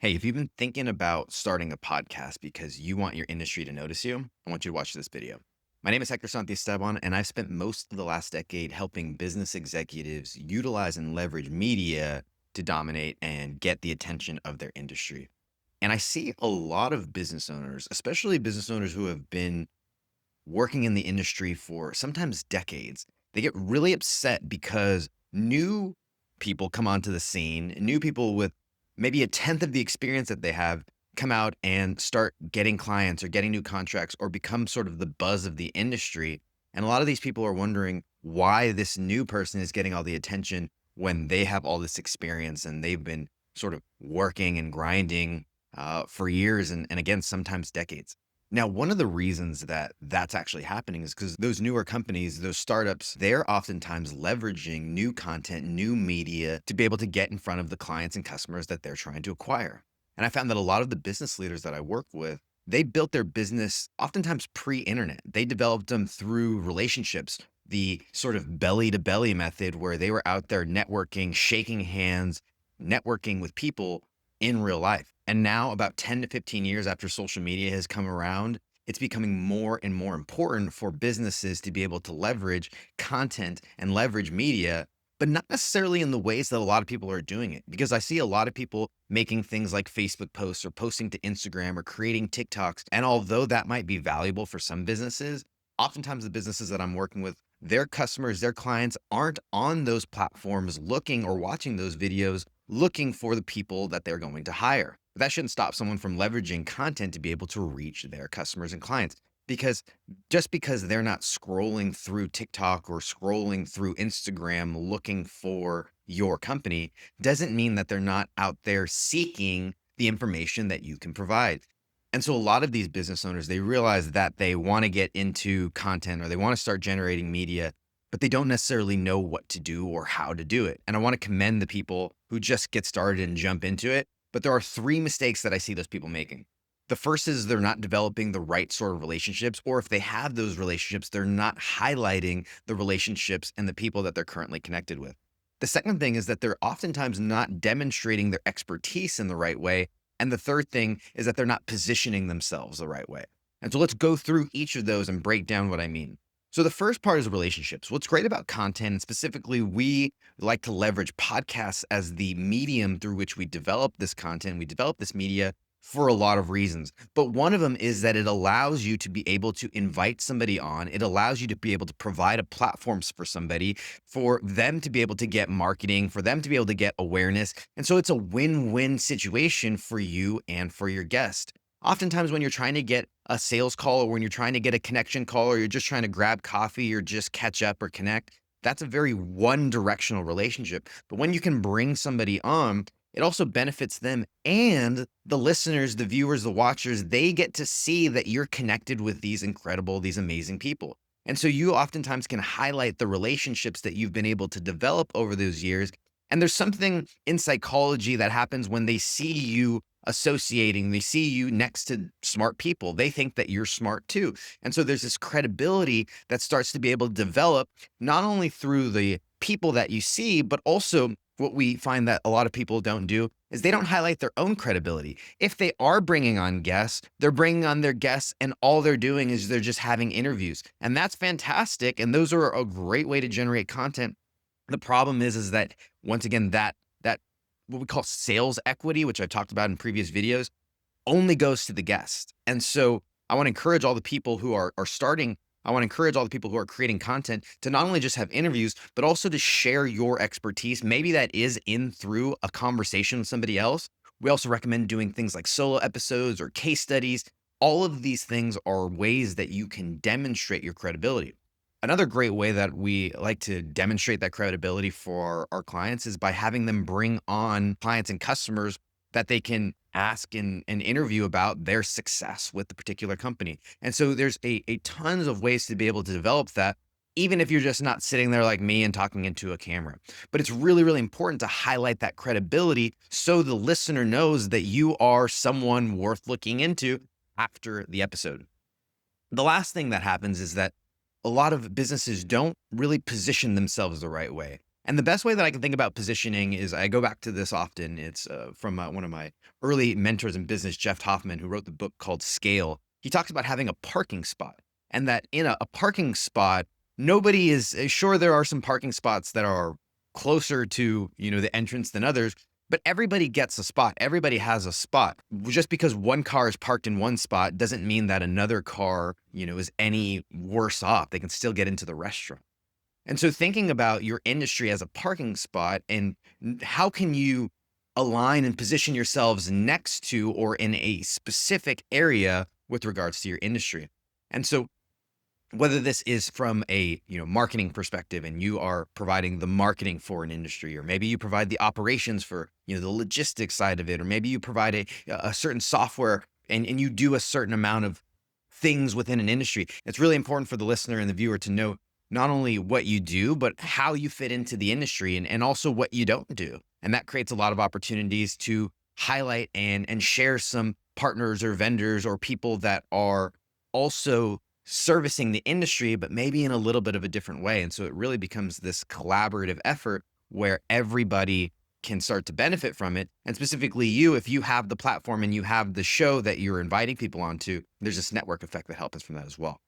Hey, if you've been thinking about starting a podcast because you want your industry to notice you, I want you to watch this video. My name is Hector Santiesteban, and I've spent most of the last decade helping business executives utilize and leverage media to dominate and get the attention of their industry. And I see a lot of business owners, especially business owners who have been working in the industry for sometimes decades, they get really upset because new people come onto the scene, new people with maybe a tenth of the experience that they have come out and start getting clients or getting new contracts or become sort of the buzz of the industry. And a lot of these people are wondering why this new person is getting all the attention when they have all this experience and they've been sort of working and grinding for years and again, sometimes decades. Now, one of the reasons that that's actually happening is because those newer companies, those startups, they're oftentimes leveraging new content, new media to be able to get in front of the clients and customers that they're trying to acquire. And I found that a lot of the business leaders that I work with, they built their business oftentimes pre-internet. They developed them through relationships, the sort of belly to belly method where they were out there networking, shaking hands, networking with people in real life. And now, about 10 to 15 years after social media has come around, it's becoming more and more important for businesses to be able to leverage content and leverage media, but not necessarily in the ways that a lot of people are doing it. Because I see a lot of people making things like Facebook posts or posting to Instagram or creating TikToks. And although that might be valuable for some businesses, oftentimes the businesses that I'm working with, their customers, their clients aren't on those platforms looking or watching those videos looking for the people that they're going to hire. But that shouldn't stop someone from leveraging content to be able to reach their customers and clients. Because just because they're not scrolling through TikTok or scrolling through Instagram looking for your company doesn't mean that they're not out there seeking the information that you can provide. And so a lot of these business owners, they realize that they want to get into content or they want to start generating media, but they don't necessarily know what to do or how to do it. And I want to commend the people who just get started and jump into it. But there are three mistakes that I see those people making. The first is they're not developing the right sort of relationships, or if they have those relationships, they're not highlighting the relationships and the people that they're currently connected with. The second thing is that they're oftentimes not demonstrating their expertise in the right way. And the third thing is that they're not positioning themselves the right way. And so let's go through each of those and break down what I mean. So the first part is relationships. What's great about content, and specifically, we like to leverage podcasts as the medium through which we develop this content, we develop this media for a lot of reasons. But one of them is that it allows you to be able to invite somebody on. It allows you to be able to provide a platform for somebody, for them to be able to get marketing, for them to be able to get awareness. And so it's a win-win situation for you and for your guest. Oftentimes when you're trying to get a sales call or when you're trying to get a connection call or you're just trying to grab coffee or just catch up or connect, that's a very one directional relationship. But when you can bring somebody on, it also benefits them and the listeners, the viewers, the watchers, they get to see that you're connected with these incredible, these amazing people. And so you oftentimes can highlight the relationships that you've been able to develop over those years. And there's something in psychology that happens when they see you associating, they see you next to smart people. They think that you're smart too. And so there's this credibility that starts to be able to develop not only through the people that you see, but also what we find that a lot of people don't do is they don't highlight their own credibility. If they are bringing on guests, they're bringing on their guests and all they're doing is they're just having interviews. And that's fantastic. And those are a great way to generate content. The problem is that once again, that what we call sales equity, which I've talked about in previous videos, only goes to the guest. And so I want to encourage all the people who are starting. I want to encourage all the people who are creating content to not only just have interviews, but also to share your expertise. Maybe that is in through a conversation with somebody else. We also recommend doing things like solo episodes or case studies. All of these things are ways that you can demonstrate your credibility. Another great way that we like to demonstrate that credibility for our clients is by having them bring on clients and customers that they can ask and interview about their success with the particular company. And so there's a tons of ways to be able to develop that, even if you're just not sitting there like me and talking into a camera. But it's really, really important to highlight that credibility so the listener knows that you are someone worth looking into after the episode. The last thing that happens is that a lot of businesses don't really position themselves the right way. And the best way that I can think about positioning is I go back to this often. It's from one of my early mentors in business, Jeff Hoffman, who wrote the book called Scale. He talks about having a parking spot, and that in a parking spot, nobody is sure. There are some parking spots that are closer to, the entrance than others, but everybody gets a spot. Everybody has a spot. Just because one car is parked in one spot doesn't mean that another car, is any worse off. They can still get into the restaurant. And so thinking about your industry as a parking spot and how can you align and position yourselves next to or in a specific area with regards to your industry. And so whether this is from a, marketing perspective and you are providing the marketing for an industry, or maybe you provide the operations for, the logistics side of it, or maybe you provide a certain software and you do a certain amount of things within an industry. It's really important for the listener and the viewer to know not only what you do, but how you fit into the industry and also what you don't do. And that creates a lot of opportunities to highlight and share some partners or vendors or people that are also servicing the industry, but maybe in a little bit of a different way. And so it really becomes this collaborative effort where everybody can start to benefit from it. And specifically you, if you have the platform and you have the show that you're inviting people onto, there's this network effect that helps from that as well.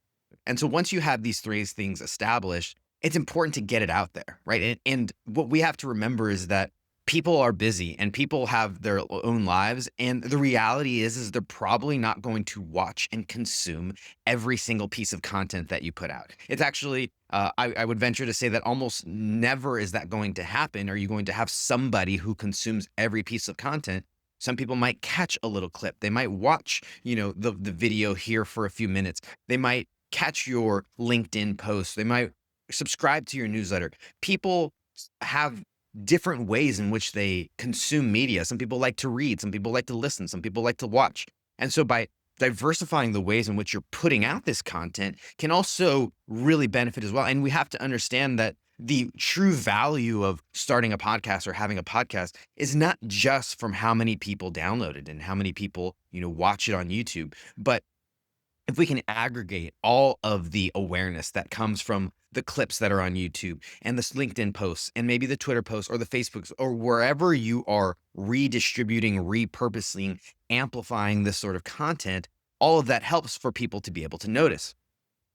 And so once you have these three things established, it's important to get it out there, right? And what we have to remember is that people are busy and people have their own lives. And the reality is they're probably not going to watch and consume every single piece of content that you put out. It's actually, I would venture to say that almost never is that going to happen. Are you going to have somebody who consumes every piece of content? Some people might catch a little clip. They might watch, the video here for a few minutes. They might catch your LinkedIn post. They might subscribe to your newsletter. People have different ways in which they consume media. Some people like to read, some people like to listen, some people like to watch. And so by diversifying the ways in which you're putting out this content can also really benefit as well. And we have to understand that the true value of starting a podcast or having a podcast is not just from how many people download it and how many people, watch it on YouTube, but if we can aggregate all of the awareness that comes from the clips that are on YouTube and the LinkedIn posts and maybe the Twitter posts or the Facebooks or wherever you are redistributing, repurposing, amplifying this sort of content, all of that helps for people to be able to notice.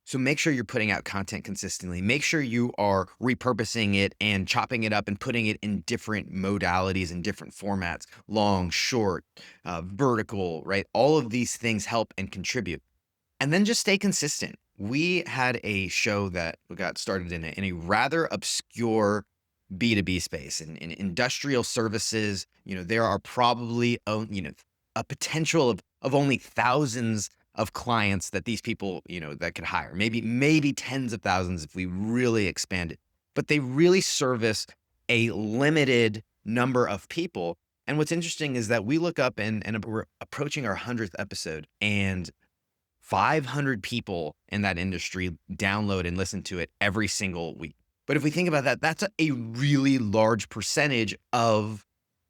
So make sure you're putting out content consistently. Make sure you are repurposing it and chopping it up and putting it in different modalities and different formats, long, short, vertical, right? All of these things help and contribute. And then just stay consistent. We had a show that got started in a rather obscure B2B space in industrial services. There are probably, a potential of only thousands of clients that these people, that could hire, maybe tens of thousands if we really expand it, but they really service a limited number of people. And what's interesting is that we look up and we're approaching our 100th episode and 500 people in that industry download and listen to it every single week. But if we think about that, that's a really large percentage of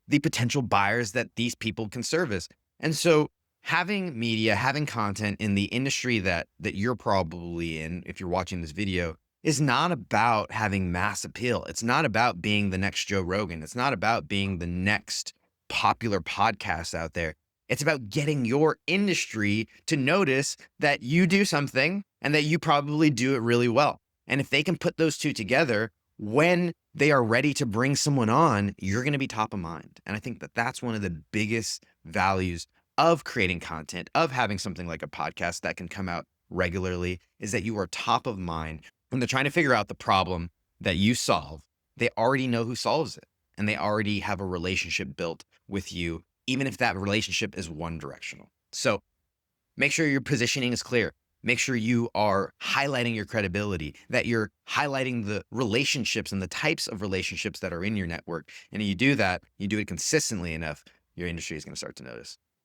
the potential buyers that these people can service. And so having media, having content in the industry that you're probably in, if you're watching this video, is not about having mass appeal. It's not about being the next Joe Rogan. It's not about being the next popular podcast out there. It's about getting your industry to notice that you do something and that you probably do it really well. And if they can put those two together, when they are ready to bring someone on, you're going to be top of mind. And I think that that's one of the biggest values of creating content, of having something like a podcast that can come out regularly, is that you are top of mind. When they're trying to figure out the problem that you solve, they already know who solves it and they already have a relationship built with you, even if that relationship is one directional. So make sure your positioning is clear. Make sure you are highlighting your credibility, that you're highlighting the relationships and the types of relationships that are in your network. And if you do that, you do it consistently enough, your industry is going to start to notice.